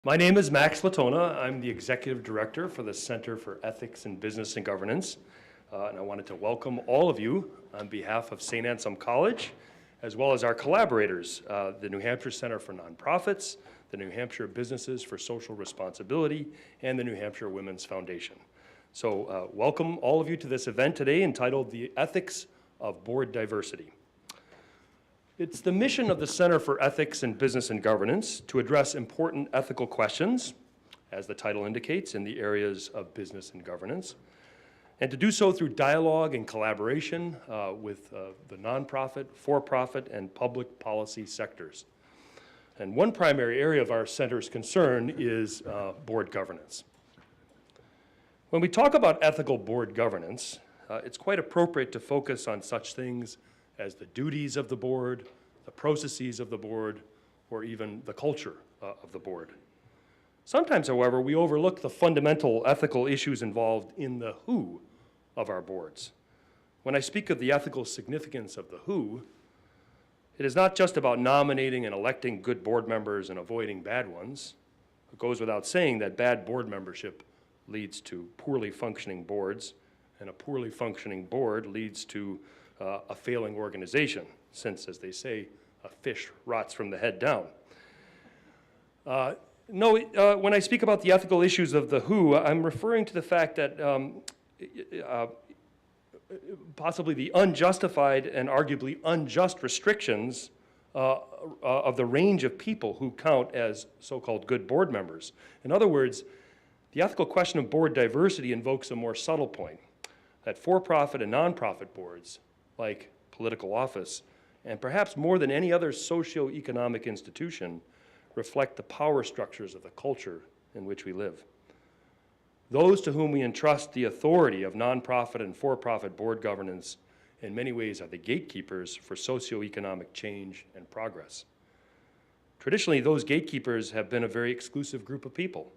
My name is Max Latona. I'm the Executive Director for the Center for Ethics in Business and Governance. And I wanted to welcome all of you on behalf of St. Anselm College, as well as our collaborators, the New Hampshire Center for Nonprofits, the New Hampshire Businesses for Social Responsibility, and the New Hampshire Women's Foundation. So welcome all of you to this event today entitled The Ethics of Board Diversity. It's the mission of the Center for Ethics in Business and Governance to address important ethical questions, as the title indicates, in the areas of business and governance, and to do so through dialogue and collaboration with the nonprofit, for-profit, and public policy sectors. And one primary area of our center's concern is board governance. When we talk about ethical board governance, it's quite appropriate to focus on such things as the duties of the board, the processes of the board, or even the culture of the board. Sometimes, however, we overlook the fundamental ethical issues involved in the who of our boards. When I speak of the ethical significance of the who, it is not just about nominating and electing good board members and avoiding bad ones. It goes without saying that bad board membership leads to poorly functioning boards, and a poorly functioning board leads to a failing organization, since, as they say, a fish rots from the head down. When I speak about the ethical issues of the who, I'm referring to the fact that possibly the unjustified and arguably unjust restrictions of the range of people who count as so-called good board members. In other words, the ethical question of board diversity invokes a more subtle point, that for-profit and nonprofit boards, like political office, and perhaps more than any other socio-economic institution, reflect the power structures of the culture in which we live. Those to whom we entrust the authority of nonprofit and for-profit board governance in many ways are the gatekeepers for socio-economic change and progress. Traditionally, those gatekeepers have been a very exclusive group of people,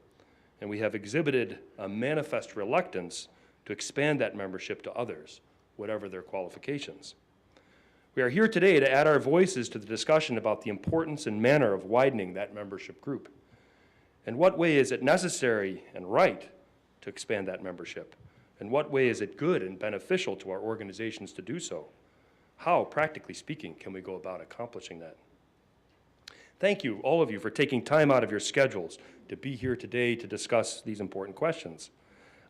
and we have exhibited a manifest reluctance to expand that membership to others, whatever their qualifications. We are here today to add our voices to the discussion about the importance and manner of widening that membership group. In what way is it necessary and right to expand that membership? In what way is it good and beneficial to our organizations to do so? How, practically speaking, can we go about accomplishing that? Thank you, all of you, for taking time out of your schedules to be here today to discuss these important questions.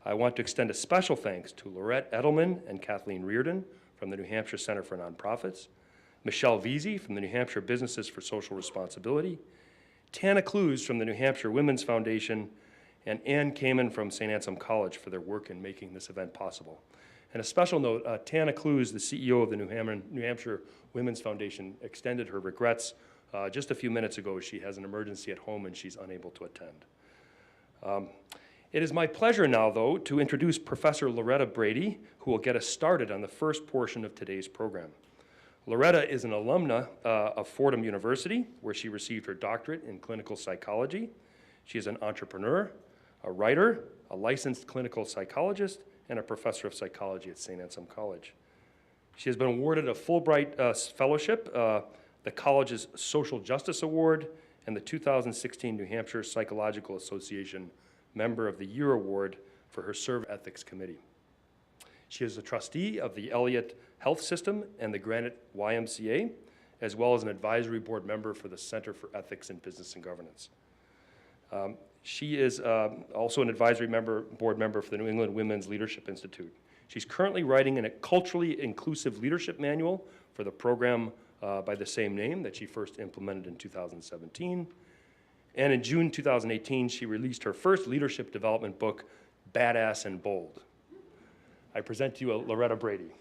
I want to extend a special thanks to Lorette Edelman and Kathleen Reardon from the New Hampshire Center for Nonprofits, Michelle Veazey from the New Hampshire Businesses for Social Responsibility, Tana Clues from the New Hampshire Women's Foundation, and Ann Kamen from St. Anselm College for their work in making this event possible. And a special note, Tana Clues, the CEO of the New Hampshire Women's Foundation, extended her regrets just a few minutes ago. She has an emergency at home and she's unable to attend. It is my pleasure now, though, to introduce Professor Loretta Brady, who will get us started on the first portion of today's program. Loretta is an alumna of Fordham University, where she received her doctorate in clinical psychology. She is an entrepreneur, a writer, a licensed clinical psychologist, and a professor of psychology at St. Anselm College. She has been awarded a Fulbright Fellowship, the college's Social Justice Award, and the 2016 New Hampshire Psychological Association Member of the Year Award for her Serve Ethics Committee. She is a trustee of the Elliott Health System and the Granite YMCA, as well as an advisory board member for the Center for Ethics in Business and Governance. She is also an advisory board member for the New England Women's Leadership Institute. She's currently writing a culturally inclusive leadership manual for the program by the same name that she first implemented in 2017. And in June 2018, she released her first leadership development book, Badass and Bold. I present to you Loretta Brady.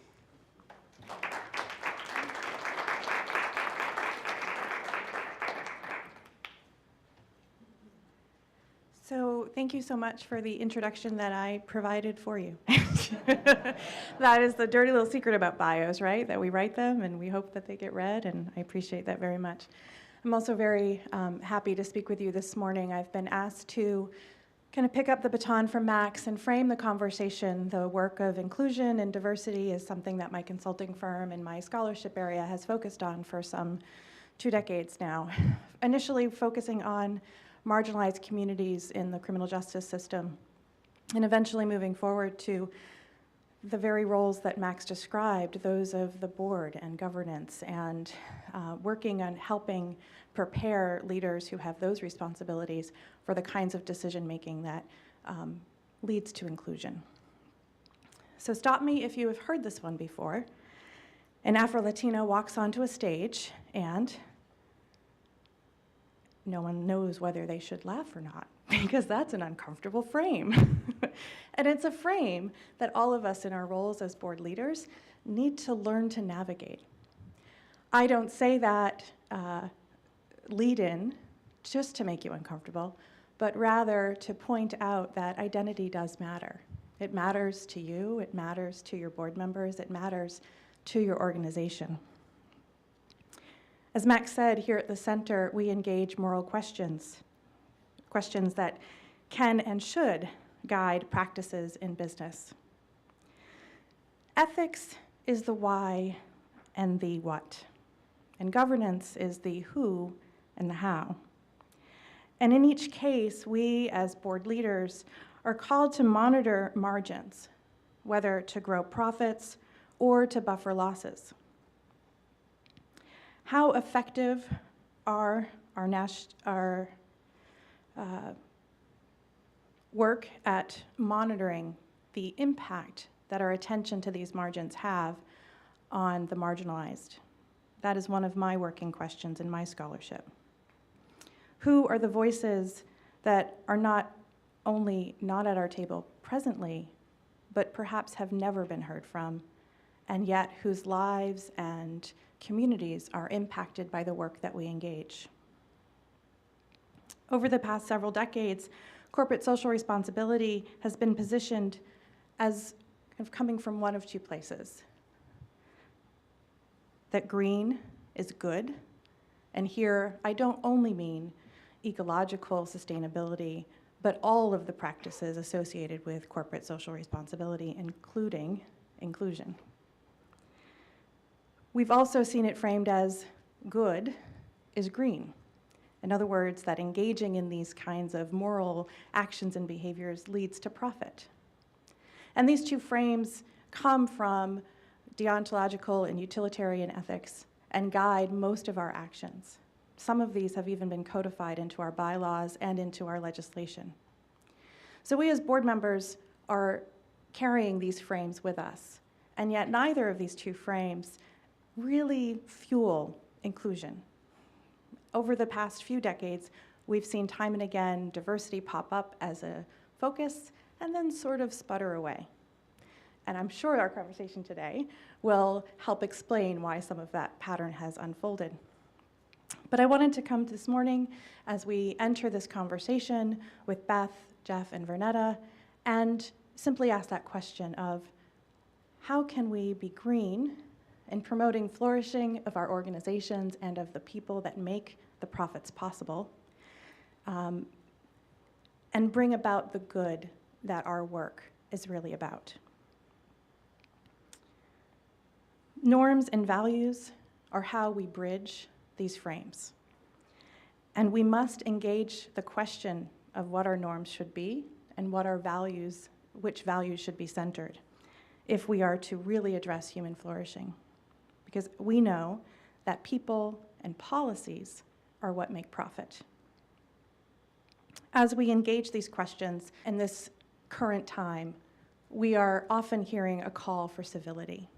So thank you so much for the introduction that I provided for you. That is the dirty little secret about bios, right? That we write them and we hope that they get read, and I appreciate that very much. I'm also very happy to speak with you this morning. I've been asked to kind of pick up the baton from Max and frame the conversation. The work of inclusion and diversity is something that my consulting firm and my scholarship area has focused on for some 2 decades now. Initially focusing on marginalized communities in the criminal justice system, and eventually moving forward to the very roles that Max described, those of the board and governance, and working on helping prepare leaders who have those responsibilities for the kinds of decision-making that leads to inclusion. So stop me if you have heard this one before. An Afro-Latino walks onto a stage and no one knows whether they should laugh or not, because that's an uncomfortable frame. And it's a frame that all of us in our roles as board leaders need to learn to navigate. I don't say that lead in just to make you uncomfortable, but rather to point out that identity does matter. It matters to you, it matters to your board members, it matters to your organization. As Max said, here at the center, we engage moral questions, questions that can and should guide practices in business. Ethics is the why and the what, and governance is the who and the how. And in each case, we as board leaders are called to monitor margins, whether to grow profits or to buffer losses. How effective are our work at monitoring the impact that our attention to these margins have on the marginalized? That is one of my working questions in my scholarship. Who are the voices that are not only not at our table presently, but perhaps have never been heard from, and yet whose lives and communities are impacted by the work that we engage? Over the past several decades, corporate social responsibility has been positioned as kind of coming from one of two places. That green is good, and here I don't only mean ecological sustainability, but all of the practices associated with corporate social responsibility, including inclusion. We've also seen it framed as good is green. In other words, that engaging in these kinds of moral actions and behaviors leads to profit. And these two frames come from deontological and utilitarian ethics and guide most of our actions. Some of these have even been codified into our bylaws and into our legislation. So we as board members are carrying these frames with us, and yet neither of these two frames really fuel inclusion. Over the past few decades, we've seen time and again diversity pop up as a focus and then sort of sputter away. And I'm sure our conversation today will help explain why some of that pattern has unfolded. But I wanted to come this morning as we enter this conversation with Beth, Jeff, and Vernetta, and simply ask that question of how can we be green in promoting flourishing of our organizations and of the people that make the profits possible, and bring about the good that our work is really about. Norms and values are how we bridge these frames. And we must engage the question of what our norms should be and what our values, which values should be centered if we are to really address human flourishing. Because we know that people and policies are what make profit. As we engage these questions in this current time, we are often hearing a call for civility.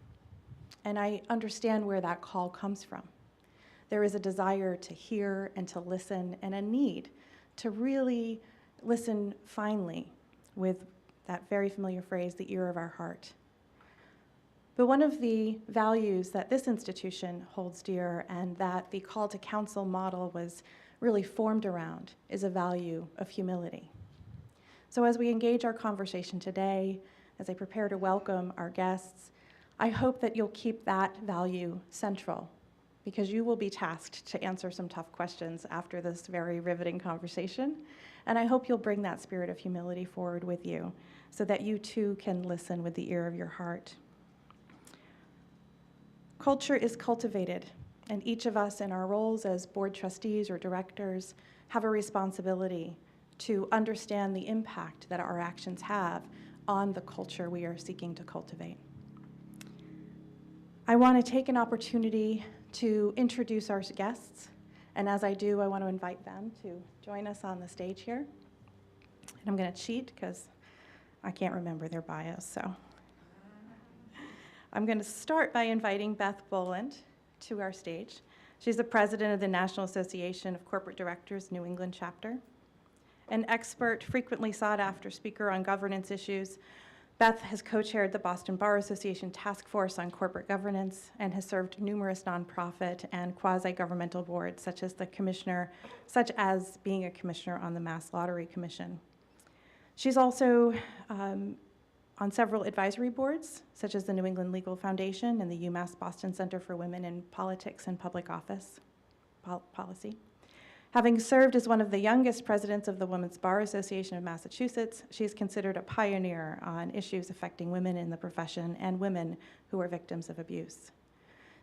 And I understand where that call comes from. There is a desire to hear and to listen, and a need to really listen finely with that very familiar phrase, the ear of our heart. But one of the values that this institution holds dear and that the call to counsel model was really formed around is a value of humility. So as we engage our conversation today, as I prepare to welcome our guests, I hope that you'll keep that value central, because you will be tasked to answer some tough questions after this very riveting conversation. And I hope you'll bring that spirit of humility forward with you so that you too can listen with the ear of your heart. Culture is cultivated, and each of us in our roles as board trustees or directors have a responsibility to understand the impact that our actions have on the culture we are seeking to cultivate. I want to take an opportunity to introduce our guests, and as I do, I want to invite them to join us on the stage here. And I'm going to cheat because I can't remember their bios, so. I'm going to start by inviting Beth Boland to our stage. She's the president of the National Association of Corporate Directors, New England chapter. An expert, frequently sought after speaker on governance issues, Beth has co-chaired the Boston Bar Association Task Force on Corporate Governance and has served numerous nonprofit and quasi-governmental boards, such as being a commissioner on the Mass Lottery Commission. She's also on several advisory boards, such as the New England Legal Foundation and the UMass Boston Center for Women in Politics and Public Office Policy. Having served as one of the youngest presidents of the Women's Bar Association of Massachusetts, she is considered a pioneer on issues affecting women in the profession and women who are victims of abuse.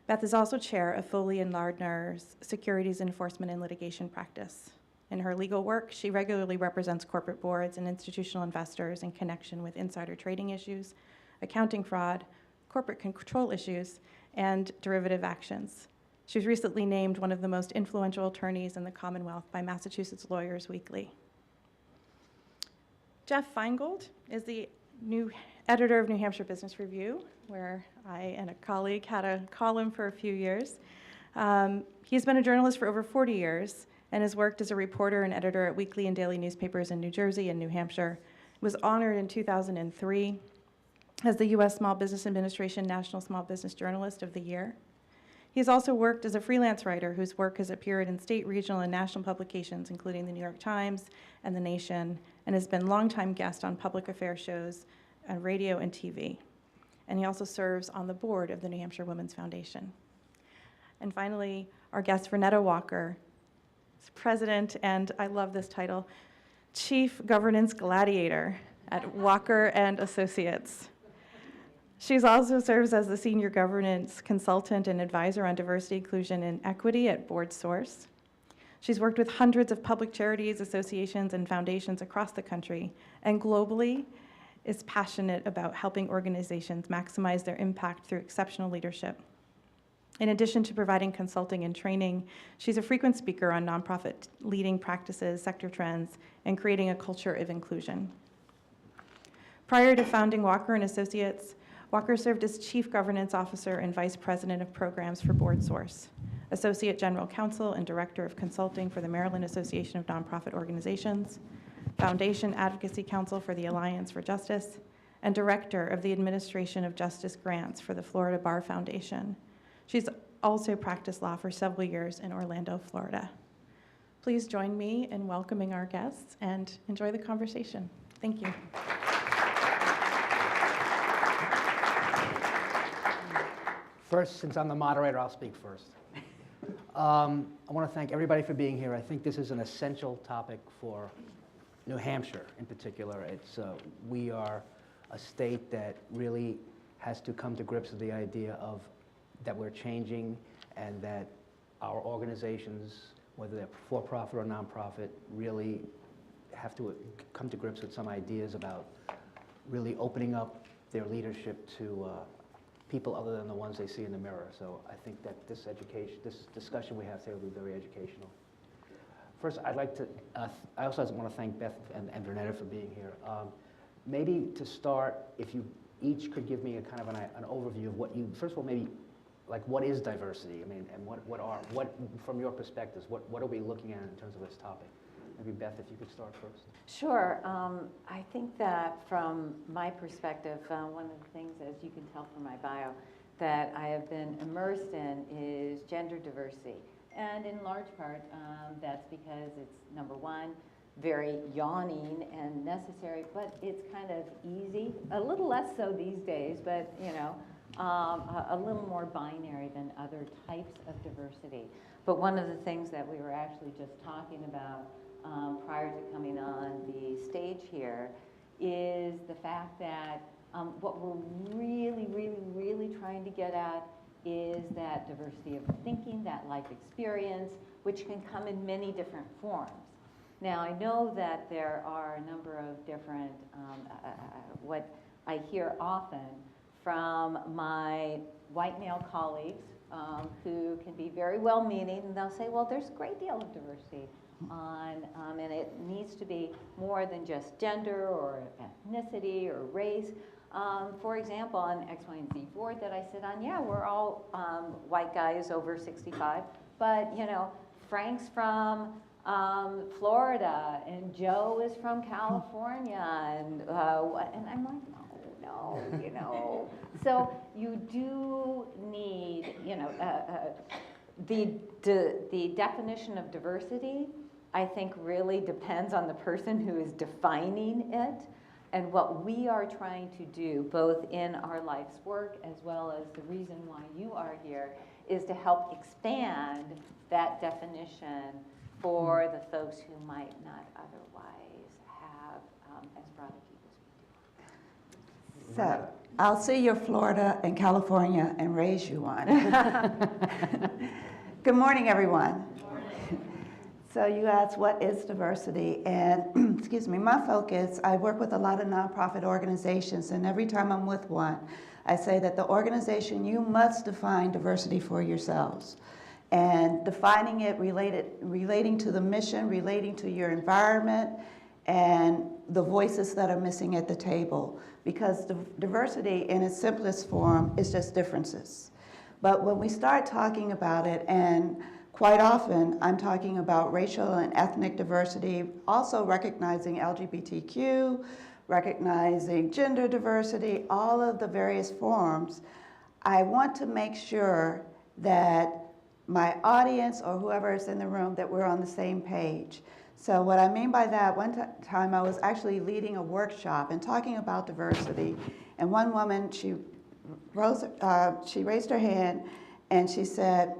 Beth is also chair of Foley and Lardner's Securities Enforcement and Litigation Practice. In her legal work, she regularly represents corporate boards and institutional investors in connection with insider trading issues, accounting fraud, corporate control issues, and derivative actions. She was recently named one of the most influential attorneys in the Commonwealth by Massachusetts Lawyers Weekly. Jeff Feingold is the new editor of New Hampshire Business Review, where I and a colleague had a column for a few years. He's been a journalist for over 40 years and has worked as a reporter and editor at weekly and daily newspapers in New Jersey and New Hampshire. Was honored in 2003 as the U.S. Small Business Administration National Small Business Journalist of the Year. He's also worked as a freelance writer whose work has appeared in state, regional, and national publications, including the New York Times and The Nation, and has been a longtime guest on public affairs shows on radio and TV. And he also serves on the board of the New Hampshire Women's Foundation. And finally, our guest, Vernetta Walker, is president, and I love this title, Chief Governance Gladiator at Walker and Associates. She also serves as the Senior Governance Consultant and Advisor on Diversity, Inclusion, and Equity at BoardSource. She's worked with hundreds of public charities, associations, and foundations across the country, and globally is passionate about helping organizations maximize their impact through exceptional leadership. In addition to providing consulting and training, she's a frequent speaker on nonprofit leading practices, sector trends, and creating a culture of inclusion. Prior to founding Walker and Associates, Walker served as Chief Governance Officer and Vice President of Programs for BoardSource, Associate General Counsel and Director of Consulting for the Maryland Association of Nonprofit Organizations, Foundation Advocacy Council for the Alliance for Justice, and Director of the Administration of Justice Grants for the Florida Bar Foundation. She's also practiced law for several years in Orlando, Florida. Please join me in welcoming our guests and enjoy the conversation. Thank you. First, since I'm the moderator, I'll speak first. I want to thank everybody for being here. I think this is an essential topic for New Hampshire in particular. We are a state that really has to come to grips with the idea of that we're changing and that our organizations, whether they're for-profit or nonprofit, really have to come to grips with some ideas about really opening up their leadership to people other than the ones they see in the mirror. So I think that this discussion we have today will be very educational. First, I'd like to, I also want to thank Beth and Vernetta for being here. Maybe to start, if you each could give me a kind of an overview of what you, first of all, maybe like what is diversity? I mean, and what from your perspectives, what are we looking at in terms of this topic? Maybe Beth, if you could start first. Sure. I think that from my perspective, one of the things, as you can tell from my bio, that I have been immersed in is gender diversity. And in large part, that's because it's, number one, very yawning and necessary, but it's kind of easy. A little less so these days, but you know, a little more binary than other types of diversity. But one of the things that we were actually just talking about prior to coming on the stage here is the fact that what we're really trying to get at is that diversity of thinking, that life experience, which can come in many different forms. Now, I know that there are a number of different, what I hear often from my white male colleagues who can be very well-meaning, and they'll say, well, there's a great deal of diversity and it needs to be more than just gender or ethnicity or race. For example, on the X, Y, and Z board that I sit on, yeah, we're all white guys over 65, but you know, Frank's from Florida, and Joe is from California, and I'm like, no, you know. So you do need, you know, the definition of diversity, I think, really depends on the person who is defining it. And what we are trying to do, both in our life's work as well as the reason why you are here, is to help expand that definition for the folks who might not otherwise have as broad a view as we do. So, I'll see your Florida and California and raise you one. Good morning, everyone. So you asked, what is diversity? And excuse me, my focus, I work with a lot of nonprofit organizations, and every time I'm with one, I say that the organization, you must define diversity for yourselves. And defining it relating to the mission, relating to your environment, and the voices that are missing at the table. Because diversity in its simplest form is just differences. But when we start talking about it, and quite often, I'm talking about racial and ethnic diversity, also recognizing LGBTQ, recognizing gender diversity, all of the various forms. I want to make sure that my audience or whoever is in the room, that we're on the same page. So what I mean by that, one time I was actually leading a workshop and talking about diversity, and one woman, she raised her hand and she said,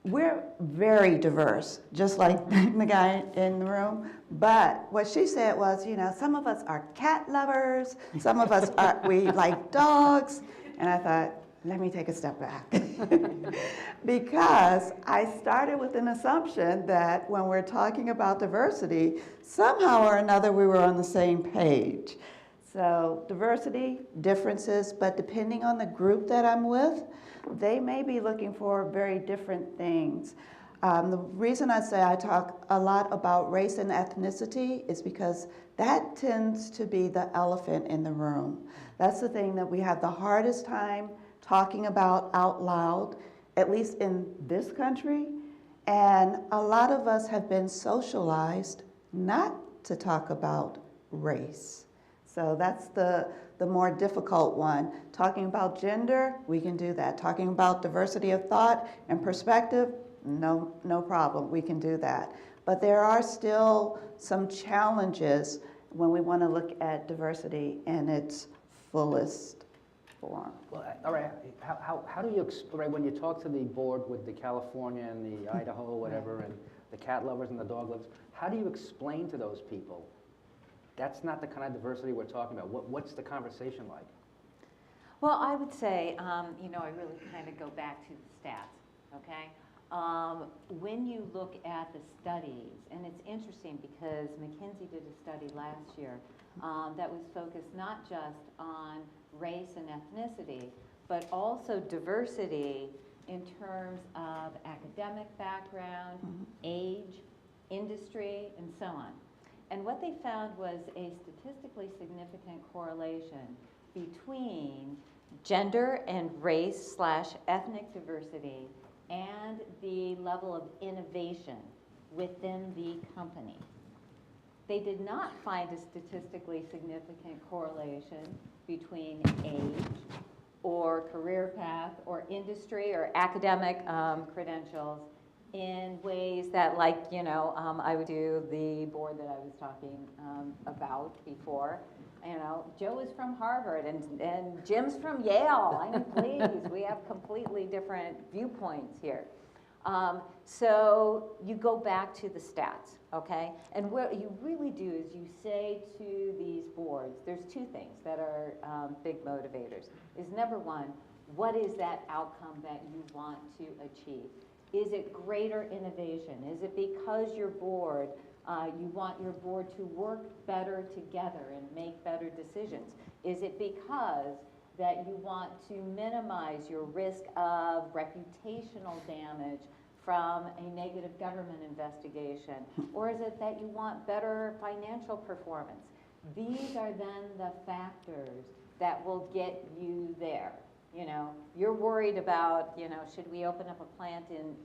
we're very diverse, just like the guy in the room. But what she said was, you know, some of us are cat lovers, some of us we like dogs. And I thought, let me take a step back. Because I started with an assumption that when we're talking about diversity, somehow or another we were on the same page. So diversity, differences, but depending on the group that I'm with, they may be looking for very different things. The reason I say I talk a lot about race and ethnicity is because that tends to be the elephant in the room. That's the thing that we have the hardest time talking about out loud, at least in this country. And a lot of us have been socialized not to talk about race. So that's the more difficult one. Talking about gender, we can do that. Talking about diversity of thought and perspective, no problem, we can do that. But there are still some challenges when we want to look at diversity in its fullest form. Well, all right, how do you, when you talk to the board with the California and the Idaho, whatever, and the cat lovers and the dog lovers, how do you explain to those people that's not the kind of diversity we're talking about? What's the conversation like? Well, I would say, you know, I really kind of go back to the stats, okay? When you look at the studies, and it's interesting because McKinsey did a study last year that was focused not just on race and ethnicity, but also diversity in terms of academic background, age, industry, and so on. And what they found was a statistically significant correlation between gender and race/ethnic diversity and the level of innovation within the company. They did not find a statistically significant correlation between age or career path or industry or academic credentials in ways that, like, you know, I would do the board that I was talking about before. You know, Joe is from Harvard and Jim's from Yale. I mean, please, we have completely different viewpoints here. So you go back to the stats, okay? And what you really do is you say to these boards, there's two things that are big motivators. Is number one, what is that outcome that you want to achieve? Is it greater innovation? Is it because your board You want your board to work better together and make better decisions. Is it because that you want to minimize your risk of reputational damage from a negative government investigation? Or is it that you want better financial performance? These are then the factors that will get you there. You know, you're worried about, you know, should we open up a plant in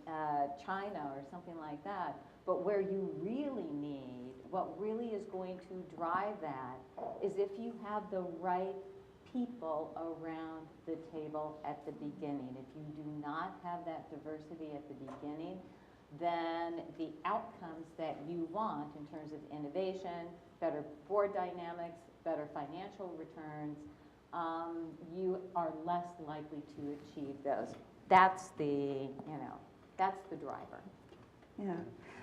China or something like that, but where you really need, what really is going to drive that is if you have the right people around the table at the beginning. If you do not have that diversity at the beginning, then the outcomes that you want in terms of innovation, better board dynamics, better financial returns, you are less likely to achieve those. That's the, you know, that's the driver. Yeah,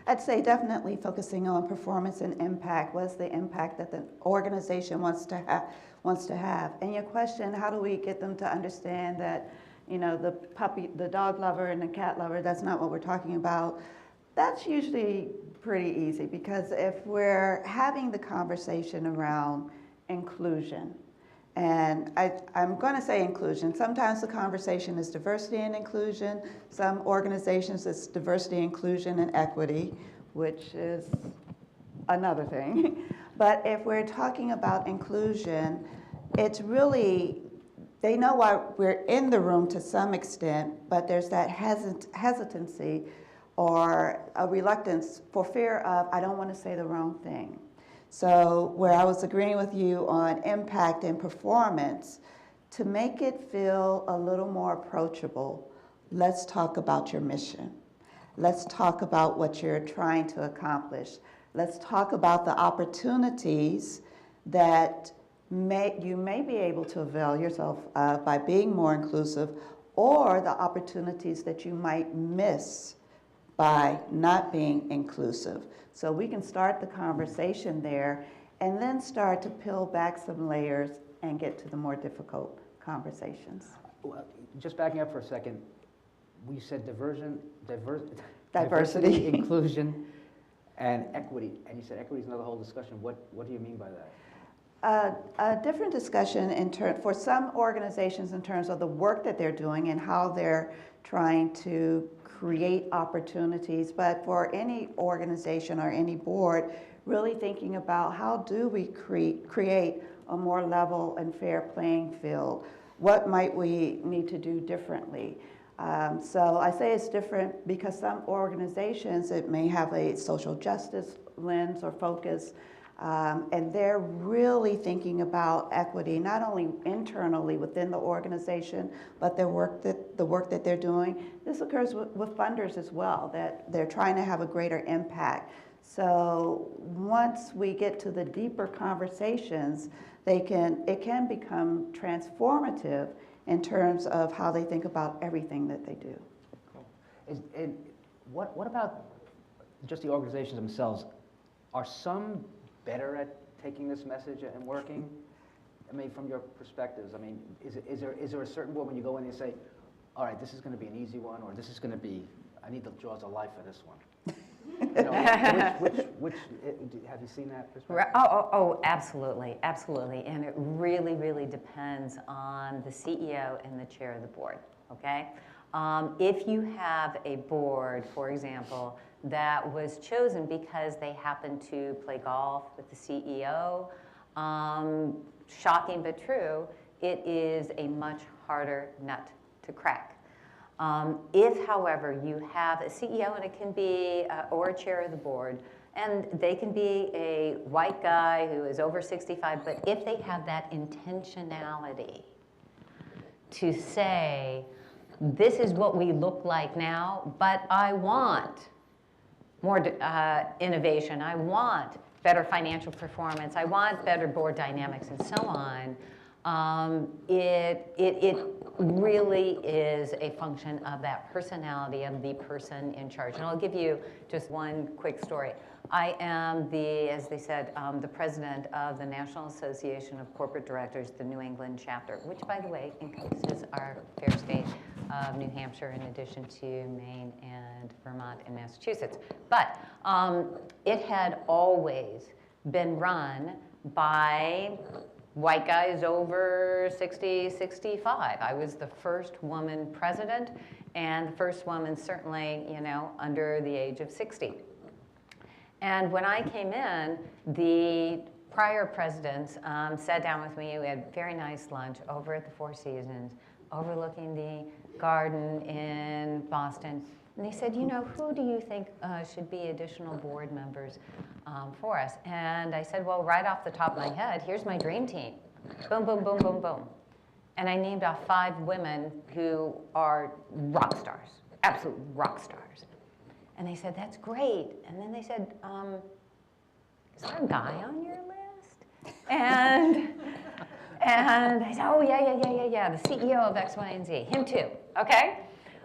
I'd say definitely focusing on performance and impact. What's the impact that the organization wants to have? And your question, how do we get them to understand that, you know, the dog lover and the cat lover, that's not what we're talking about. That's usually pretty easy, because if we're having the conversation around inclusion, and I'm going to say inclusion. Sometimes the conversation is diversity and inclusion. Some organizations it's diversity, inclusion, and equity, which is another thing. But if we're talking about inclusion, it's really, they know why we're in the room to some extent, but there's that hesitancy or a reluctance for fear of, I don't want to say the wrong thing. So where I was agreeing with you on impact and performance, to make it feel a little more approachable, let's talk about your mission. Let's talk about what you're trying to accomplish. Let's talk about the opportunities that you may be able to avail yourself of by being more inclusive, or the opportunities that you might miss by not being inclusive. So we can start the conversation there and then start to peel back some layers and get to the more difficult conversations. Well, just backing up for a second, we said Diversity. inclusion, and equity. And you said equity is another whole discussion. What do you mean by that? A different discussion for some organizations in terms of the work that they're doing and how they're trying to create opportunities, but for any organization or any board, really thinking about how do we create a more level and fair playing field? What might we need to do differently? So I say it's different because some organizations, it may have a social justice lens or focus, and they're really thinking about equity, not only internally within the organization, but the work that they're doing. This occurs with funders as well, that they're trying to have a greater impact. So once we get to the deeper conversations, it can become transformative in terms of how they think about everything that they do. Cool. What about just the organizations themselves? Are some better at taking this message and working? I mean, from your perspectives, I mean, is there a certain board when you go in and say, all right, this is going to be an easy one, or this is going to be, I need the jaws of life for this one? You know, which have you seen that perspective? Oh, absolutely, absolutely. And it really, really depends on the CEO and the chair of the board, okay? If you have a board, for example, that was chosen because they happened to play golf with the CEO, shocking but true, it is a much harder nut to crack. If, however, you have a CEO, and it can be, or a chair of the board, and they can be a white guy who is over 65, but if they have that intentionality to say, this is what we look like now, but I want more innovation, I want better financial performance, I want better board dynamics, and so on, it really is a function of that personality of the person in charge. And I'll give you just one quick story. I am the, as they said, the president of the National Association of Corporate Directors, the New England chapter, which, by the way, encompasses our fair state of New Hampshire in addition to Maine and Vermont and Massachusetts. But it had always been run by white guys over 60, 65. I was the first woman president and the first woman certainly, you know, under the age of 60. And when I came in, the prior presidents sat down with me. We had a very nice lunch over at the Four Seasons, overlooking the garden in Boston. And they said, you know, who do you think should be additional board members for us? And I said, well, right off the top of my head, here's my dream team. Boom, boom, boom, boom, boom. And I named off 5 women who are rock stars, absolute rock stars. And they said, that's great. And then they said, is there a guy on your list? And I said, oh, yeah, the CEO of X, Y, and Z, him too, okay?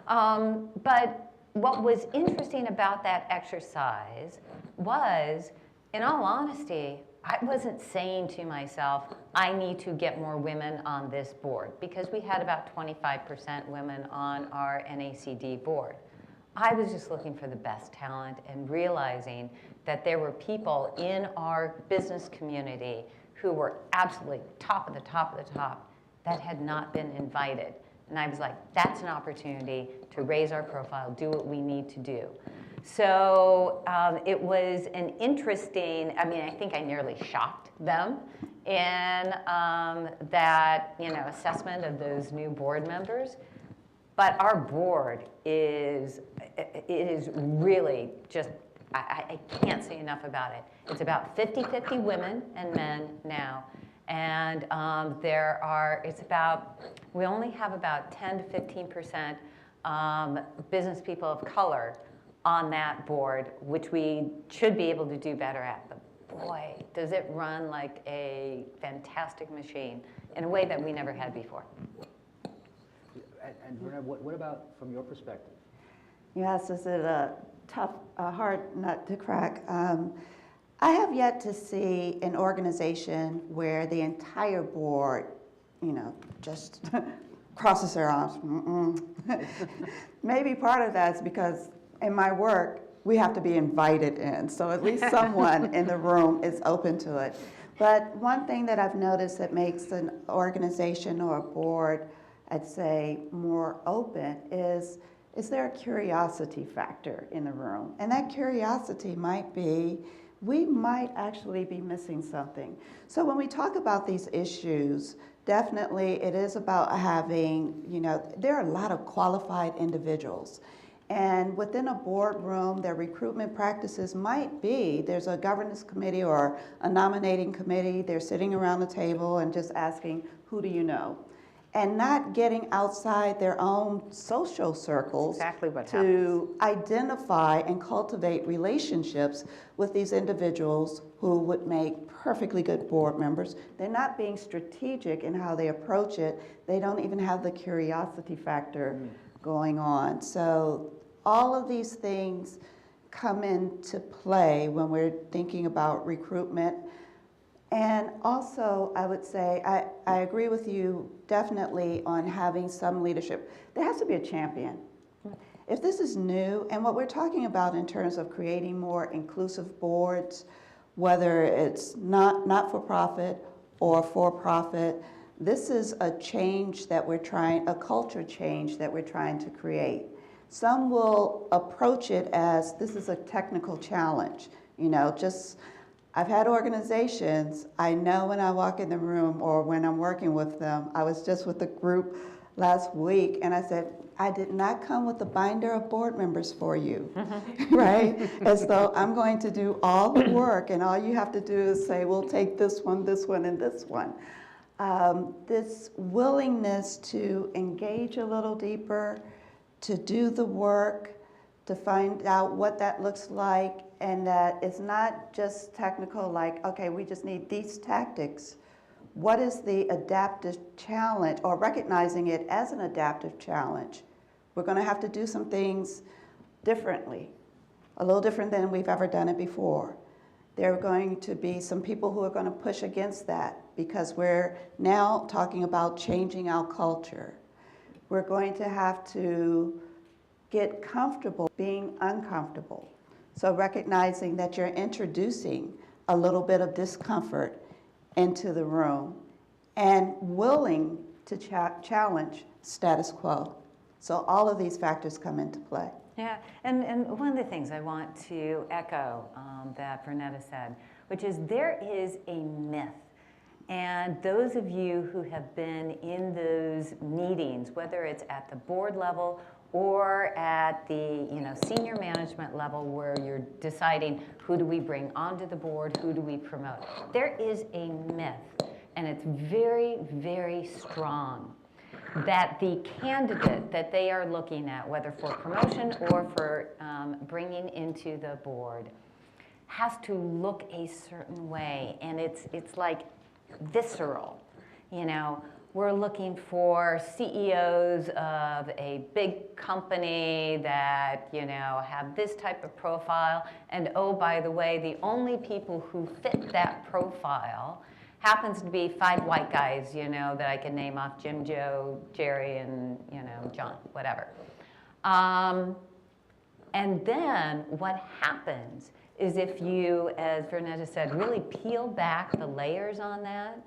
But what was interesting about that exercise was, in all honesty, I wasn't saying to myself, I need to get more women on this board, because we had about 25% women on our NACD board. I was just looking for the best talent and realizing that there were people in our business community who were absolutely top of the top of the top that had not been invited. And I was like, that's an opportunity to raise our profile, do what we need to do. So it was an interesting, I mean, I think I nearly shocked them in that, you know, assessment of those new board members. But our board is really just, I can't say enough about it. It's about 50-50 women and men now. And we only have about 10 to 15% business people of color on that board, which we should be able to do better at. But boy, does it run like a fantastic machine in a way that we never had before. And Vernetta, what about from your perspective? Yes, this is a tough, hard nut to crack. I have yet to see an organization where the entire board, you know, just crosses their arms. Maybe part of that is because in my work, we have to be invited in. So at least someone in the room is open to it. But one thing that I've noticed that makes an organization or a board, I'd say, more open is there a curiosity factor in the room? And that curiosity might be, we might actually be missing something. So when we talk about these issues, definitely it is about having, you know, there are a lot of qualified individuals. And within a boardroom, their recruitment practices might be, there's a governance committee or a nominating committee, they're sitting around the table and just asking, who do you know? And not getting outside their own social circles Exactly what to identify and cultivate relationships with these individuals who would make perfectly good board members. They're not being strategic in how they approach it. They don't even have the curiosity factor going on. So all of these things come into play when we're thinking about recruitment. And also, I would say, I agree with you definitely on having some leadership. There has to be a champion. If this is new, and what we're talking about in terms of creating more inclusive boards, whether it's not-for-profit or for-profit, this is a change that we're trying, a culture change that we're trying to create. Some will approach it as this is a technical challenge, you know, just, I've had organizations, I know when I walk in the room or when I'm working with them, I was just with a group last week and I said, I did not come with a binder of board members for you, right? As though I'm going to do all the work and all you have to do is say, we'll take this one, and this one. This willingness to engage a little deeper, to do the work, to find out what that looks like, and that it's not just technical, like, okay, we just need these tactics. What is the adaptive challenge, or recognizing it as an adaptive challenge? We're going to have to do some things differently. a little different than we've ever done it before. There are going to be some people who are going to push against that because we're now talking about changing our culture. We're going to have to get comfortable being uncomfortable. So recognizing that you're introducing a little bit of discomfort into the room and willing to challenge status quo. So all of these factors come into play. Yeah, and one of the things I want to echo that Vernetta said, which is there is a myth. And those of you who have been in those meetings, whether it's at the board level or at the senior management level where you're deciding who do we bring onto the board, who do we promote, there is a myth, and it's very, very strong, that the candidate that they are looking at, whether for promotion or for bringing into the board, has to look a certain way, and it's like visceral. We're looking for CEOs of a big company that have this type of profile, and oh, by the way, the only people who fit that profile happens to be 5 white guys, that I can name off: Jim, Joe, Jerry, and John, whatever. And then what happens is, if you, as Vernetta said, really peel back the layers on that,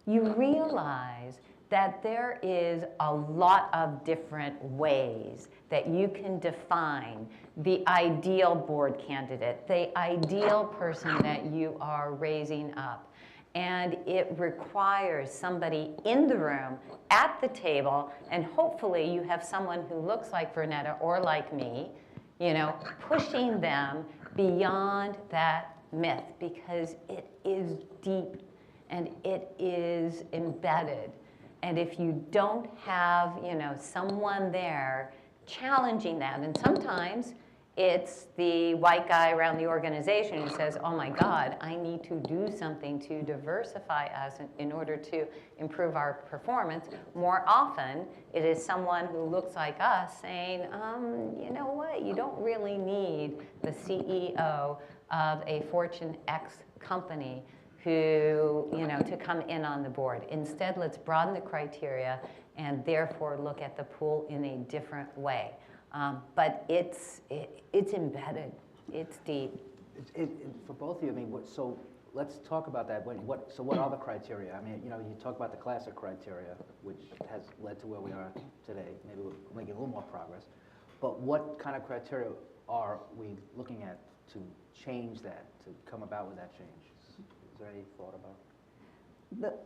you realize that there is a lot of different ways that you can define the ideal board candidate, the ideal person that you are raising up. And it requires somebody in the room, at the table, and hopefully you have someone who looks like Vernetta or like me, pushing them beyond that myth, because it is deep and it is embedded. And if you don't have, someone there challenging that, and sometimes it's the white guy around the organization who says, oh my God, I need to do something to diversify us in order to improve our performance. More often, it is someone who looks like us saying, you know what, you don't really need the CEO of a Fortune X company who, to come in on the board. Instead, let's broaden the criteria and therefore look at the pool in a different way. But it's embedded, it's deep. For both of you, so let's talk about that. So what are the criteria? You talk about the classic criteria, which has led to where we are today. Maybe we're making a little more progress. But what kind of criteria are we looking at to change that, to come about with that change? Is there any thought about it?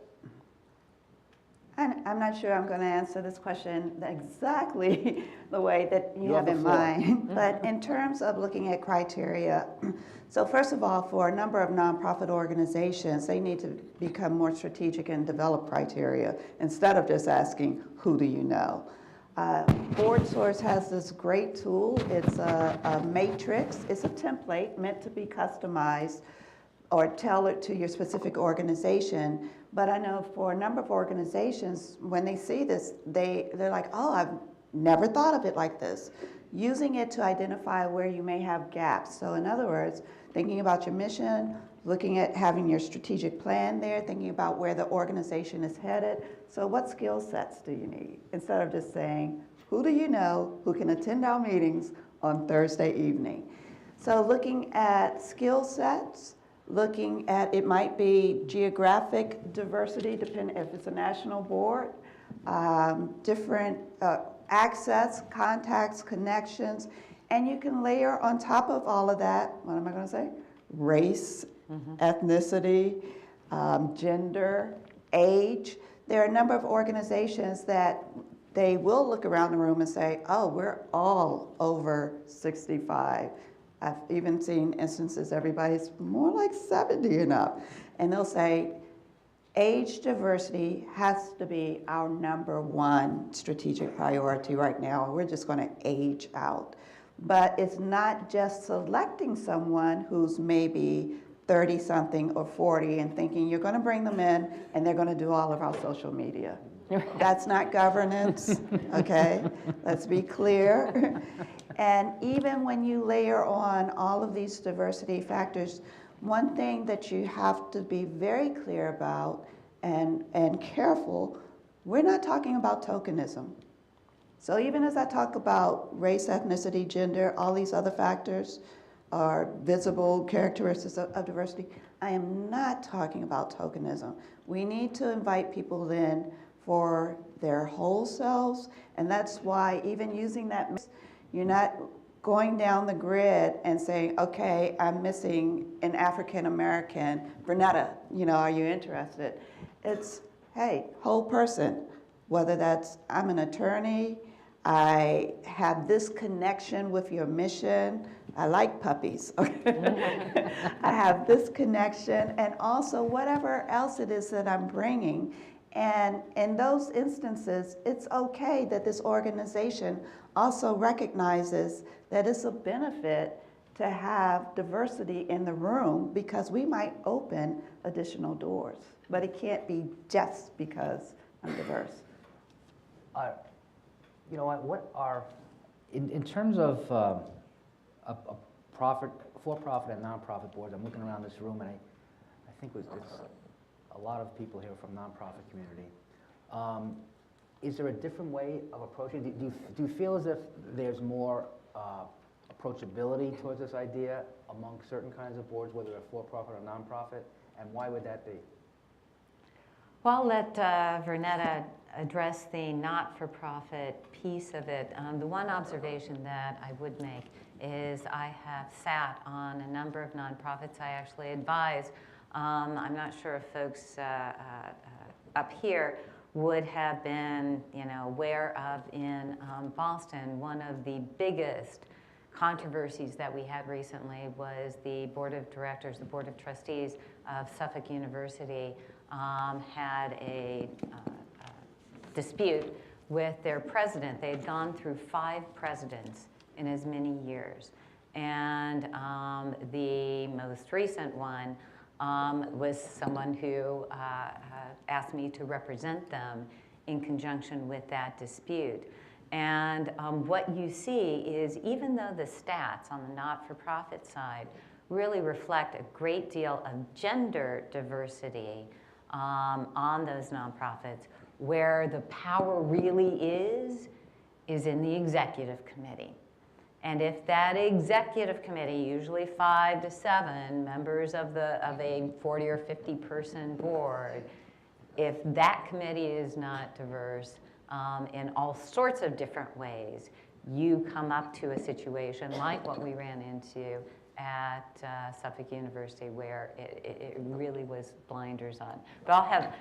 I'm not sure I'm going to answer this question exactly the way that you have in mind. But in terms of looking at criteria, so first of all, for a number of nonprofit organizations, they need to become more strategic and develop criteria instead of just asking, who do you know? BoardSource has this great tool. It's a matrix. It's a template meant to be customized or tailored to your specific organization. But I know for a number of organizations, when they see this, they're like, oh, I've never thought of it like this. Using it to identify where you may have gaps. So in other words, thinking about your mission, looking at having your strategic plan there, thinking about where the organization is headed. So what skill sets do you need? Instead of just saying, who do you know who can attend our meetings on Thursday evening? So looking at skill sets, looking at, it might be geographic diversity, depending if it's a national board, different access, contacts, connections, and you can layer on top of all of that, what am I going to say? Race, ethnicity, gender, age. There are a number of organizations that they will look around the room and say, oh, we're all over 65. I've even seen instances everybody's more like 70 and up. And they'll say, age diversity has to be our #1 strategic priority right now. We're just going to age out. But it's not just selecting someone who's maybe 30-something or 40 and thinking you're going to bring them in and they're going to do all of our social media. That's not governance, okay? Let's be clear. And even when you layer on all of these diversity factors, one thing that you have to be very clear about and careful, we're not talking about tokenism. So even as I talk about race, ethnicity, gender, all these other factors are visible characteristics of diversity, I am not talking about tokenism. We need to invite people in for their whole selves, and that's why even using that, you're not going down the grid and saying, okay, I'm missing an African American, Vernetta, are you interested? It's, hey, whole person, whether that's I'm an attorney, I have this connection with your mission, I like puppies, okay? I have this connection, and also whatever else it is that I'm bringing. And in those instances, it's okay that this organization also recognizes that it's a benefit to have diversity in the room because we might open additional doors, but it can't be just because I'm diverse. You know what are, in terms of a profit, for-profit and nonprofit boards, I'm looking around this room and I think it's a lot of people here from nonprofit community. Is there a different way of approaching? Do you feel as if there's more approachability towards this idea among certain kinds of boards, whether they're for-profit or nonprofit, and why would that be? Well, I'll let Vernetta address the not-for-profit piece of it. The one observation that I would make is I have sat on a number of nonprofits. I actually advise. I'm not sure if folks up here would have been, aware of in Boston. One of the biggest controversies that we had recently was the board of directors, the board of trustees of Suffolk University had a dispute with their president. They had gone through 5 presidents in as many years. And the most recent one was someone who asked me to represent them in conjunction with that dispute. And what you see is even though the stats on the not-for-profit side really reflect a great deal of gender diversity on those nonprofits, where the power really is in the executive committee. And if that executive committee, usually 5 to 7 members of a 40 or 50 person board, if that committee is not diverse in all sorts of different ways, you come up to a situation like what we ran into at Suffolk University, where it really was blinders on. But I'll have,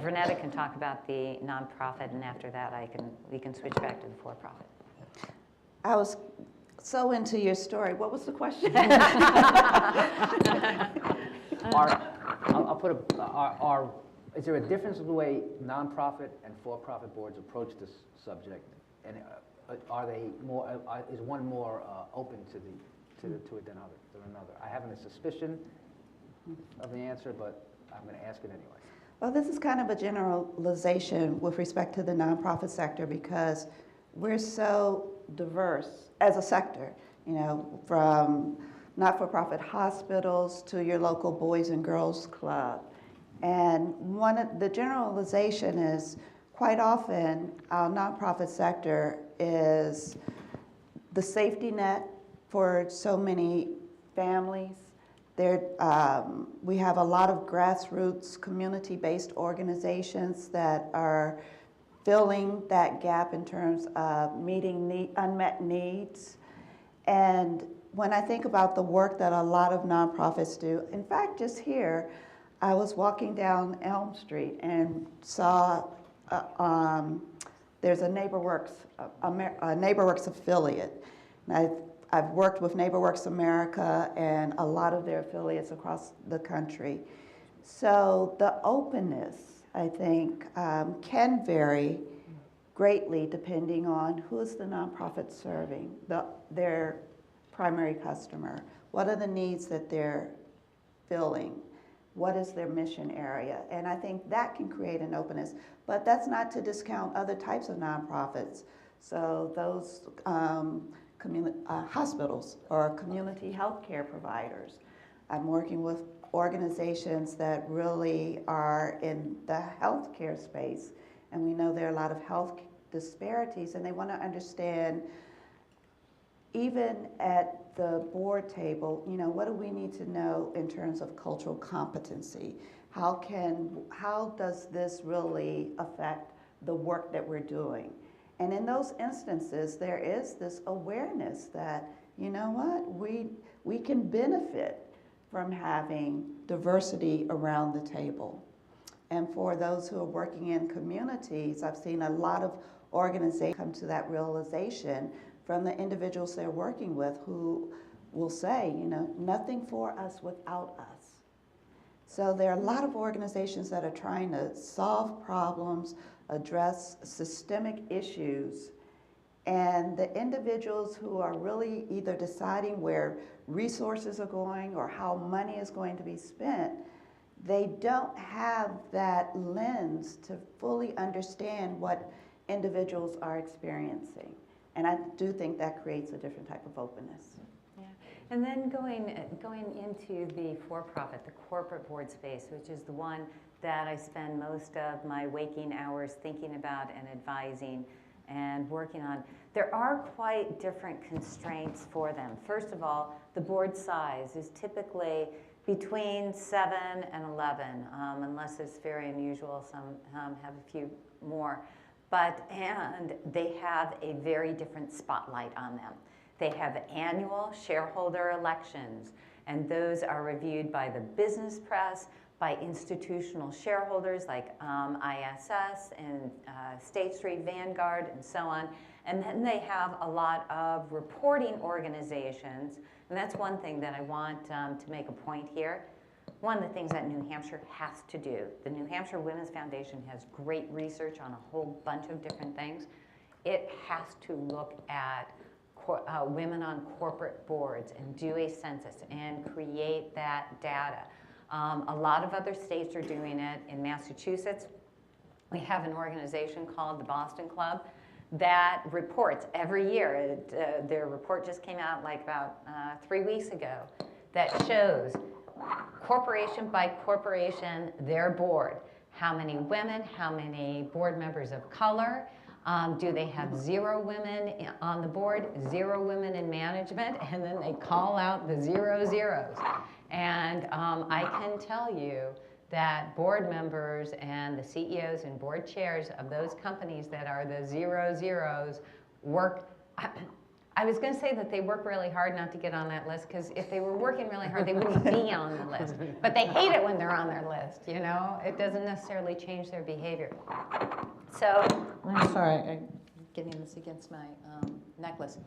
Vernetta can talk about the nonprofit, and after that we can switch back to the for-profit. I was so into your story. What was the question? Is there a difference in the way nonprofit and for-profit boards approach this subject, and are they more? Is one more open to it than another? I haven't a suspicion of the answer, but I'm going to ask it anyway. Well, this is kind of a generalization with respect to the nonprofit sector because we're so diverse as a sector, from not-for-profit hospitals to your local Boys and Girls Club. And one of the generalization is quite often our nonprofit sector is the safety net for so many families. We have a lot of grassroots community-based organizations that are filling that gap in terms of meeting unmet needs. And when I think about the work that a lot of nonprofits do, in fact, just here, I was walking down Elm Street and saw there's a NeighborWorks affiliate. And I've worked with NeighborWorks America and a lot of their affiliates across the country. So the openness, I think, can vary greatly depending on who is the nonprofit serving, their primary customer. What are the needs that they're filling? What is their mission area? And I think that can create an openness. But that's not to discount other types of nonprofits. So those hospitals or community health care providers. I'm working with organizations that really are in the healthcare space, and we know there are a lot of health disparities, and they want to understand, even at the board table, you know, what do we need to know in terms of cultural competency? How does this really affect the work that we're doing? And in those instances, there is this awareness that, you know what, we can benefit from having diversity around the table. And for those who are working in communities, I've seen a lot of organizations come to that realization from the individuals they're working with who will say, you know, nothing for us without us. So there are a lot of organizations that are trying to solve problems, address systemic issues, and the individuals who are really either deciding where resources are going or how money is going to be spent, they don't have that lens to fully understand what individuals are experiencing. And I do think that creates a different type of openness. Yeah. And then going into the for-profit, the corporate board space, which is the one that I spend most of my waking hours thinking about and advising and working on, there are quite different constraints for them. First of all, the board size is typically between 7 and 11, unless it's very unusual. Some have a few more. And they have a very different spotlight on them. They have annual shareholder elections, and those are reviewed by the business press, by institutional shareholders like ISS and State Street, Vanguard, and so on. And then they have a lot of reporting organizations, and that's one thing that I want to make a point here. One of the things that New Hampshire has to do, the New Hampshire Women's Foundation has great research on a whole bunch of different things. It has to look at women on corporate boards and do a census and create that data. A lot of other states are doing it. In Massachusetts, we have an organization called the Boston Club that reports every year. Their report just came out like about 3 weeks ago that shows corporation by corporation, their board. How many women, how many board members of color? Do they have 0 women on the board, 0 women in management? And then they call out the 0 zeros. And I can tell you that board members and the CEOs and board chairs of those companies that are the 0 zeros work. I was going to say that they work really hard not to get on that list, because if they were working really hard, they wouldn't be on the list. But they hate it when they're on their list, you know? It doesn't necessarily change their behavior. So, I'm sorry, I'm getting this against my necklace.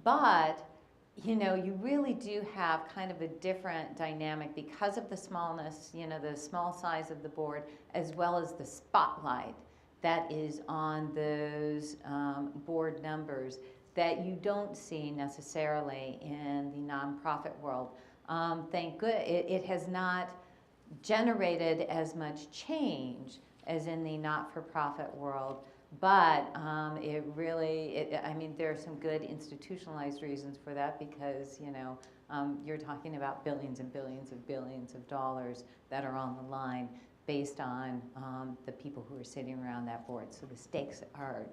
But, you know, you really do have kind of a different dynamic because of the smallness, you know, the small size of the board, as well as the spotlight that is on those board numbers that you don't see necessarily in the nonprofit world. Thank goodness, it has not generated as much change as in the not-for-profit world, but it really, I mean, there are some good institutionalized reasons for that, because, you know, you're talking about billions and billions and billions of dollars that are on the line based on the people who are sitting around that board. So the stakes are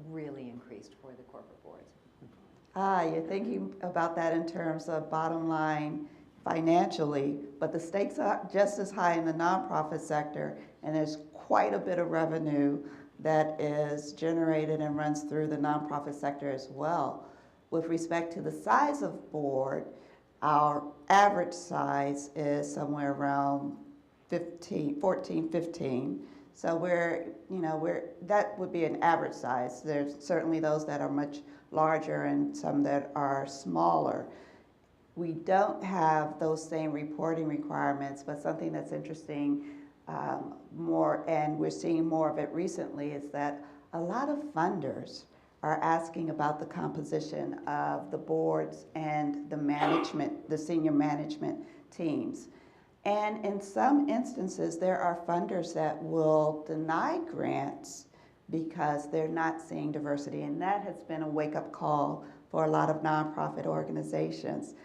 really increased for the corporate boards. You're thinking about that in terms of bottom line financially, but the stakes are just as high in the nonprofit sector, and there's quite a bit of revenue that is generated and runs through the nonprofit sector as well. With respect to the size of board, our average size is somewhere around 14, 15. So that would be an average size. There's certainly those that are much larger and some that are smaller. We don't have those same reporting requirements, but something that's interesting more, and we're seeing more of it recently, is that a lot of funders are asking about the composition of the boards and the management, the senior management teams. And in some instances, there are funders that will deny grants because they're not seeing diversity. And that has been a wake-up call for a lot of nonprofit organizations.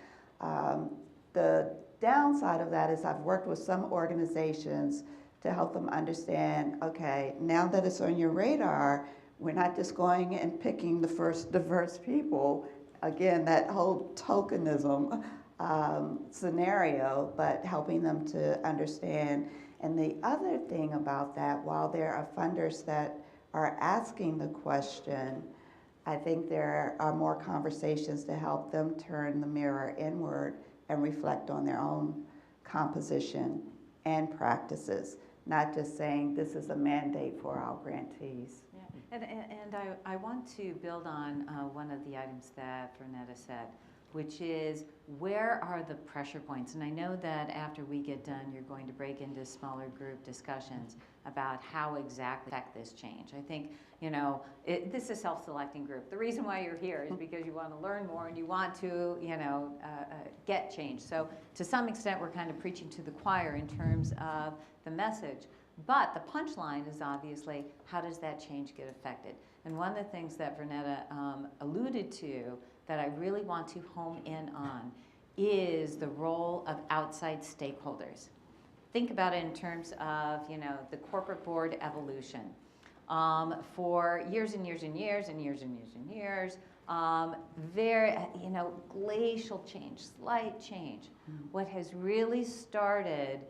The downside of that is I've worked with some organizations to help them understand, okay, now that it's on your radar, we're not just going and picking the first diverse people, again, that whole tokenism scenario, but helping them to understand. And the other thing about that, while there are funders that are asking the question, I think there are more conversations to help them turn the mirror inward and reflect on their own composition and practices, not just saying this is a mandate for our grantees. Yeah. And I want to build on one of the items that Vernetta said, which is where are the pressure points? And I know that after we get done, you're going to break into smaller group discussions about how exactly affect this change. I think, you know, this is a self-selecting group. The reason why you're here is because you want to learn more and you want to, you know, get change. So to some extent, we're kind of preaching to the choir in terms of the message. But the punchline is obviously, how does that change get affected? And one of the things that Vernetta alluded to that I really want to home in on is the role of outside stakeholders. Think about it in terms of, you know, the corporate board evolution. For years and years and years and years and years and years, very, you know, glacial change, slight change. What has really started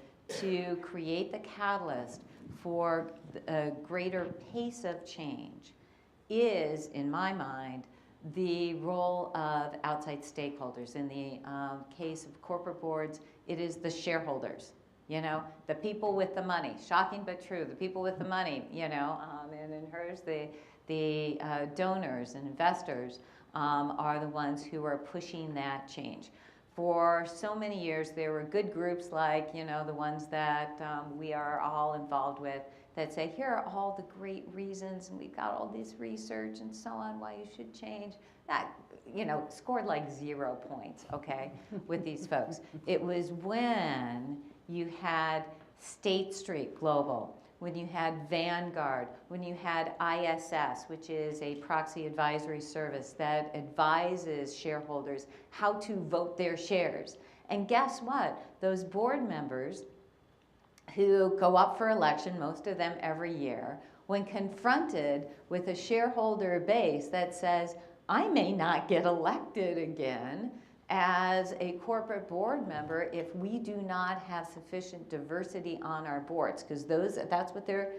to create the catalyst for a greater pace of change is, in my mind, the role of outside stakeholders. In the case of corporate boards, it is the shareholders, you know, the people with the money. Shocking but true, the people with the money, you know, and in hers, the donors and investors are the ones who are pushing that change. For so many years, there were good groups like, you know, the ones that we are all involved with that say, here are all the great reasons, and we've got all this research and so on why you should change. That, you know, scored like 0 points, okay, with these folks. It was when you had State Street Global, when you had Vanguard, when you had ISS, which is a proxy advisory service that advises shareholders how to vote their shares. And guess what? Those board members who go up for election, most of them every year, when confronted with a shareholder base that says, I may not get elected again as a corporate board member if we do not have sufficient diversity on our boards, because that's what they're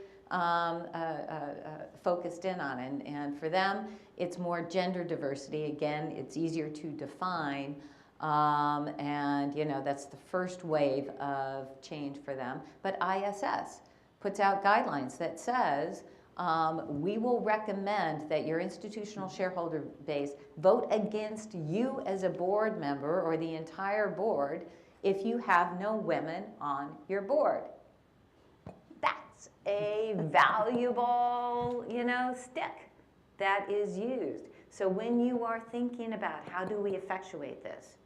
focused in on. And for them, it's more gender diversity. Again, it's easier to define. And, you know, that's the first wave of change for them. But ISS puts out guidelines that says, we will recommend that your institutional shareholder base vote against you as a board member or the entire board if you have no women on your board. That's a valuable, you know, stick that is used. So when you are thinking about how do we effectuate this,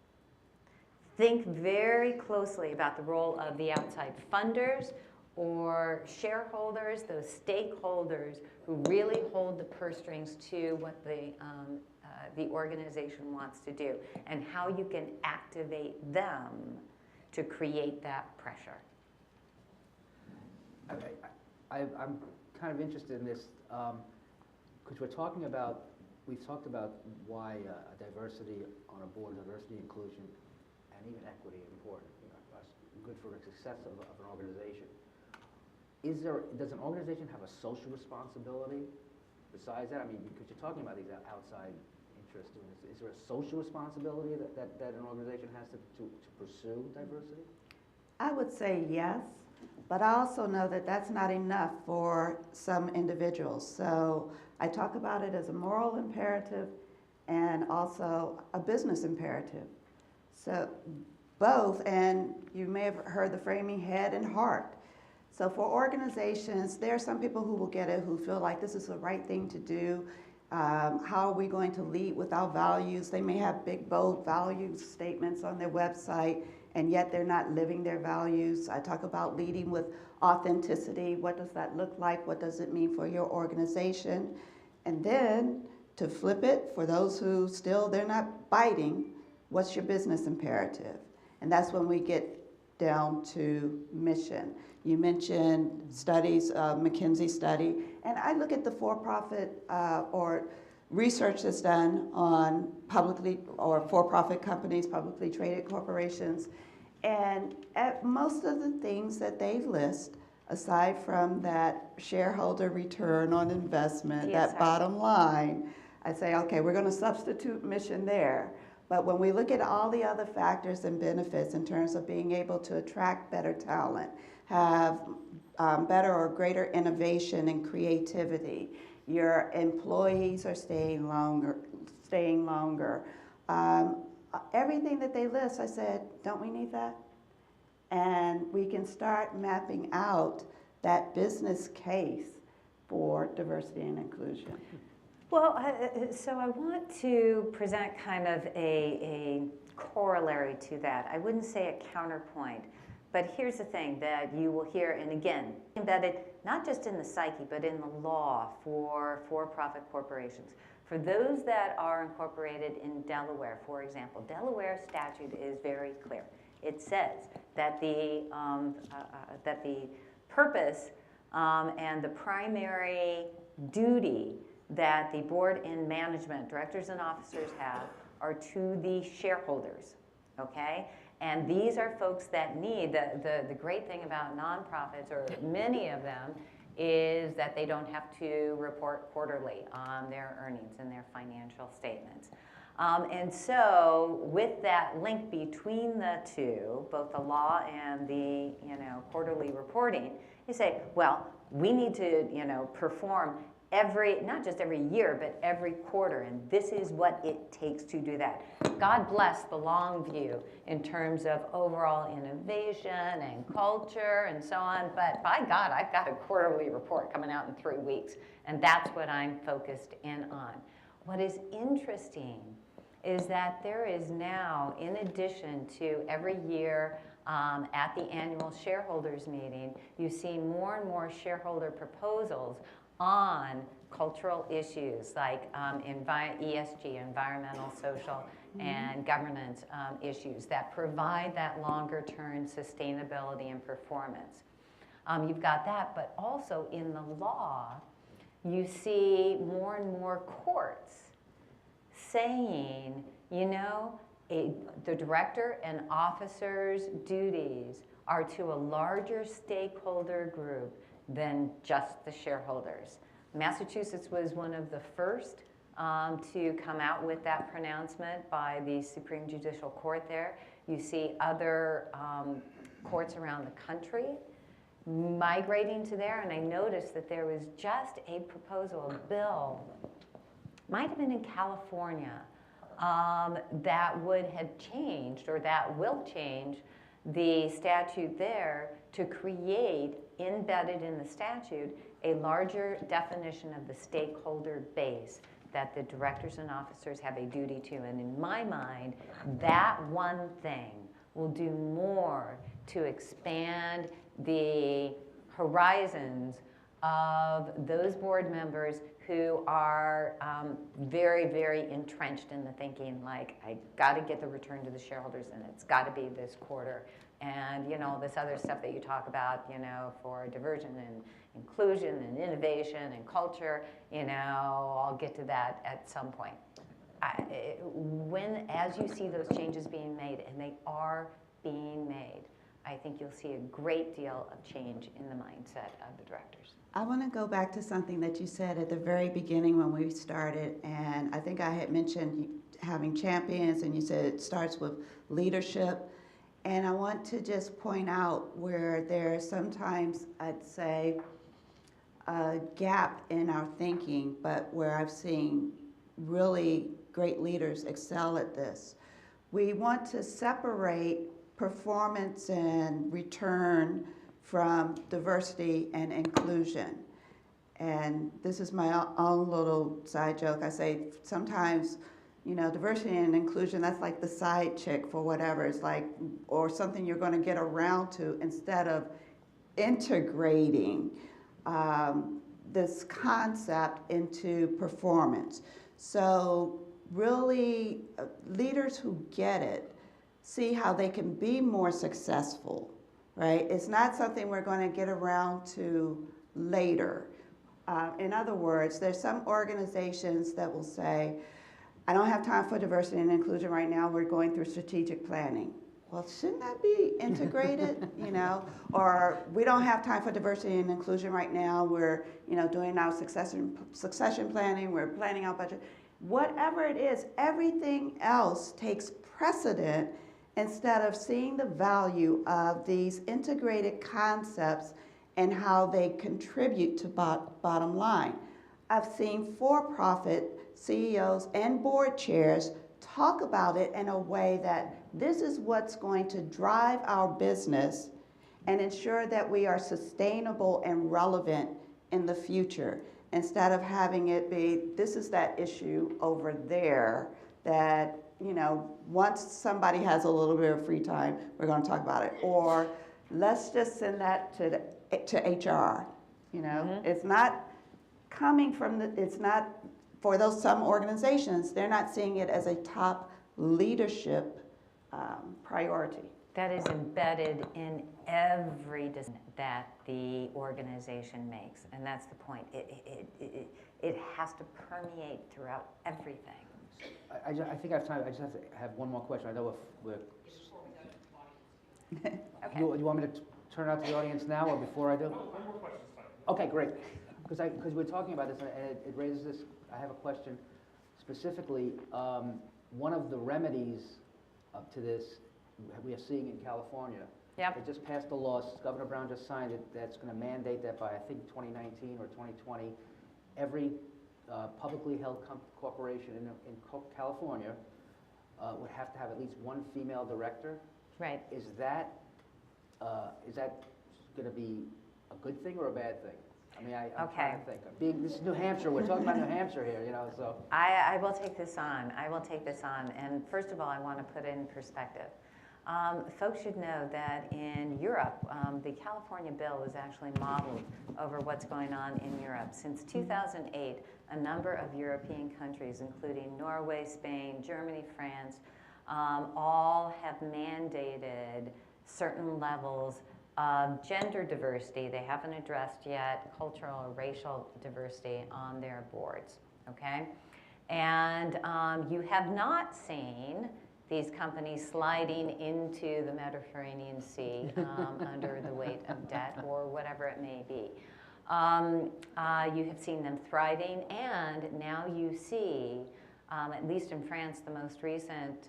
think very closely about the role of the outside funders or shareholders, those stakeholders who really hold the purse strings to what the organization wants to do, and how you can activate them to create that pressure. I'm kind of interested in this because we've talked about why diversity on a board, diversity, inclusion, and even equity are important, you know, good for the success of an organization. Does an organization have a social responsibility besides that? I mean, because you're talking about these outside interests, is there a social responsibility that an organization has to pursue diversity? I would say yes, but I also know that that's not enough for some individuals. So I talk about it as a moral imperative and also a business imperative. So both, and you may have heard the framing head and heart. So for organizations, there are some people who will get it who feel like this is the right thing to do. How are we going to lead with our values? They may have big, bold value statements on their website, and yet they're not living their values. I talk about leading with authenticity. What does that look like? What does it mean for your organization? And then to flip it, for those who still, they're not biting, what's your business imperative? And that's when we get down to mission. You mentioned studies, McKinsey study, and I look at the for-profit or research that's done on publicly or for-profit companies, publicly traded corporations, and at most of the things that they list, aside from that shareholder return on investment, that bottom line, I say, okay, we're going to substitute mission there. But when we look at all the other factors and benefits in terms of being able to attract better talent, have better or greater innovation and creativity, your employees are staying longer, everything that they list, I said, don't we need that? And we can start mapping out that business case for diversity and inclusion. Well, so I want to present kind of a corollary to that. I wouldn't say a counterpoint, but here's the thing that you will hear, and again, embedded not just in the psyche, but in the law for for-profit corporations. For those that are incorporated in Delaware, for example, Delaware statute is very clear. It says that the purpose and the primary duty that the board and management, directors and officers have, are to the shareholders, okay? And these are folks that need, the great thing about nonprofits, or many of them, is that they don't have to report quarterly on their earnings and their financial statements. And so with that link between the two, both the law and the quarterly reporting, you say, well, we need to perform not just every year, but every quarter, and this is what it takes to do that. God bless the long view in terms of overall innovation and culture and so on, but by God, I've got a quarterly report coming out in 3 weeks, and that's what I'm focused in on. What is interesting is that there is now, in addition to every year at the annual shareholders meeting, you see more and more shareholder proposals on cultural issues like ESG, environmental, social, and governance issues that provide that longer-term sustainability and performance. You've got that, but also in the law, you see more and more courts saying, the director and officer's duties are to a larger stakeholder group than just the shareholders. Massachusetts was one of the first to come out with that pronouncement by the Supreme Judicial Court there. You see other courts around the country migrating to there, and I noticed that there was just a proposal, a bill, might have been in California, that would have changed, or that will change, the statute there to create, embedded in the statute, a larger definition of the stakeholder base that the directors and officers have a duty to. And in my mind, that one thing will do more to expand the horizons of those board members who are very, very entrenched in the thinking, like, I got to get the return to the shareholders, and it's got to be this quarter. And, this other stuff that you talk about, for diversion and inclusion and innovation and culture, I'll get to that at some point. As you see those changes being made, and they are being made, I think you'll see a great deal of change in the mindset of the directors. I want to go back to something that you said at the very beginning when we started, and I think I had mentioned having champions, and you said it starts with leadership. And I want to just point out where there's sometimes, I'd say, a gap in our thinking, but where I've seen really great leaders excel at this. We want to separate performance and return from diversity and inclusion. And this is my own little side joke. I say sometimes diversity and inclusion, that's like the side chick for whatever. It's like, or something you're going to get around to instead of integrating this concept into performance. So really, leaders who get it see how they can be more successful, right? It's not something we're going to get around to later. In other words, there's some organizations that will say, I don't have time for diversity and inclusion right now, we're going through strategic planning. Well, shouldn't that be integrated, Or we don't have time for diversity and inclusion right now, we're, doing our succession planning, we're planning our budget. Whatever it is, everything else takes precedent instead of seeing the value of these integrated concepts and how they contribute to bottom line. I've seen for-profit CEOs and board chairs talk about it in a way that this is what's going to drive our business and ensure that we are sustainable and relevant in the future, instead of having it be, this is that issue over there that, once somebody has a little bit of free time, we're going to talk about it. Or let's just send that to HR. It's not coming from it's not, for those some organizations, they're not seeing it as a top leadership priority. That is embedded in every decision that the organization makes, and that's the point. It has to permeate throughout everything. I think I have time. I just have one more question. I know if we're... Okay. You want me to turn it out to the audience now or before I do? One more question is fine. Okay, great. Because we're talking about this, and it raises this. I have a question specifically. One of the remedies to this we are seeing in California. Yep. They just passed a law. Governor Brown just signed it. That's going to mandate that by I think 2019 or 2020, every publicly held corporation in California would have to have at least one female director. Right. Is that going to be a good thing or a bad thing? I mean, I'm trying to think. This is New Hampshire. We're talking about New Hampshire here, so. I will take this on. And first of all, I want to put it in perspective. Folks should know that in Europe, the California bill was actually modeled over what's going on in Europe. Since 2008, a number of European countries, including Norway, Spain, Germany, France, all have mandated certain levels of gender diversity. They haven't addressed yet cultural or racial diversity on their boards, okay? And you have not seen these companies sliding into the Mediterranean Sea under the weight of debt or whatever it may be. You have seen them thriving, and now you see, at least in France, the most recent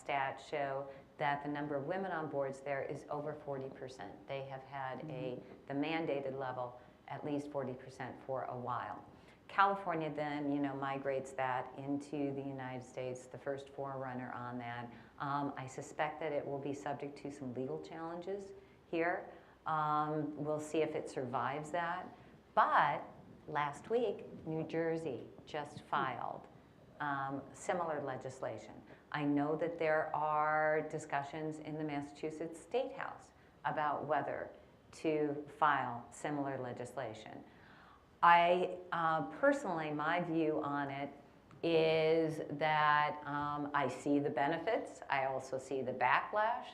stats show that the number of women on boards there is over 40%. They have had the mandated level at least 40% for a while. California then, migrates that into the United States, the first forerunner on that. I suspect that it will be subject to some legal challenges here. We'll see if it survives that. But last week, New Jersey just filed similar legislation. I know that there are discussions in the Massachusetts State House about whether to file similar legislation. I personally, my view on it is that I see the benefits. I also see the backlash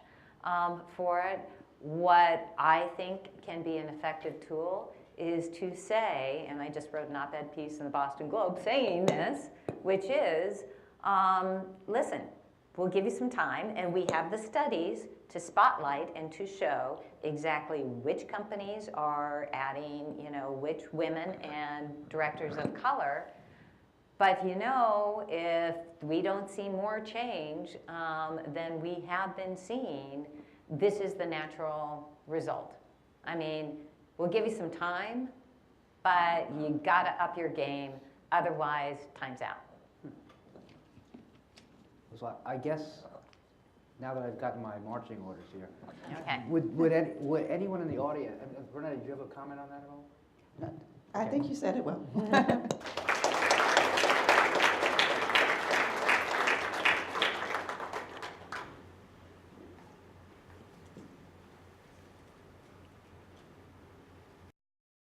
for it. What I think can be an effective tool is to say, and I just wrote an op-ed piece in the Boston Globe saying this, which is, listen, we'll give you some time, and we have the studies to spotlight and to show exactly which companies are adding, which women and directors of color. But if we don't see more change than we have been seeing, this is the natural result. I mean, we'll give you some time, but you gotta up your game, otherwise time's out. So I guess, now that I've gotten my marching orders here, Okay. would anyone in the audience, Vernetta, did you have a comment on that at all? I think you said it well.